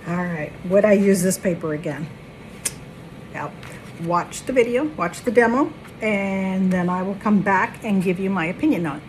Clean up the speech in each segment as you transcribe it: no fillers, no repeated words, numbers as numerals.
All right, would I use this paper again? Yep. Watch the video, watch the demo, and then I will come back and give you my opinion on it.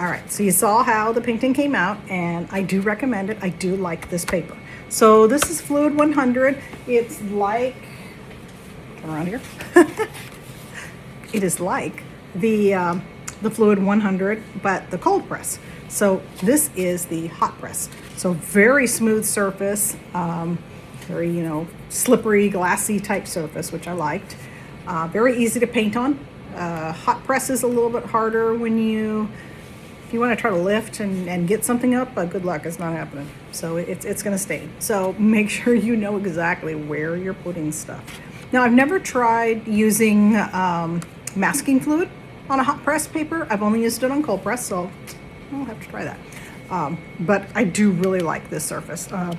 All right, so you saw how the painting came out, and I do recommend it. I do like this paper. So this is Fluid 100. It's like, turn around here. It is like the Fluid 100, but the cold press. So this is the hot press. So very smooth surface, very, slippery, glassy type surface, which I liked. Very easy to paint on. Hot press is a little bit harder when if you want to try to lift and get something up, good luck, it's not happening. So it's going to stain. So make sure you know exactly where you're putting stuff. Now, I've never tried using masking fluid on a hot press paper. I've only used it on cold press, so I'll have to try that. But I do really like this surface. I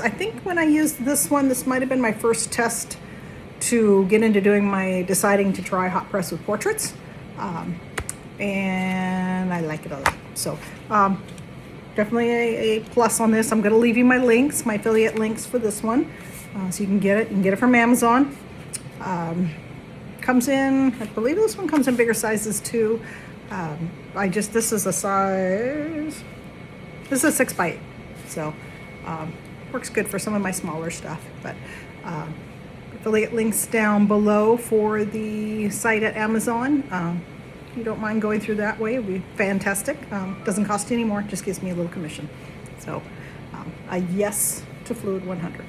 think when I used this one, this might have been my first test to get into deciding to try hot press with portraits. And I like it a lot. So definitely a plus on this. I'm going to leave you my links, my affiliate links for this one, so you can get it. You can get it from Amazon. Comes in, I believe this one comes in bigger sizes too. This is a 6x8, so works good for some of my smaller stuff. But affiliate links down below for the site at Amazon. If you don't mind going through that way, it would be fantastic. Doesn't cost you any more, just gives me a little commission. So a yes to Fluid 100.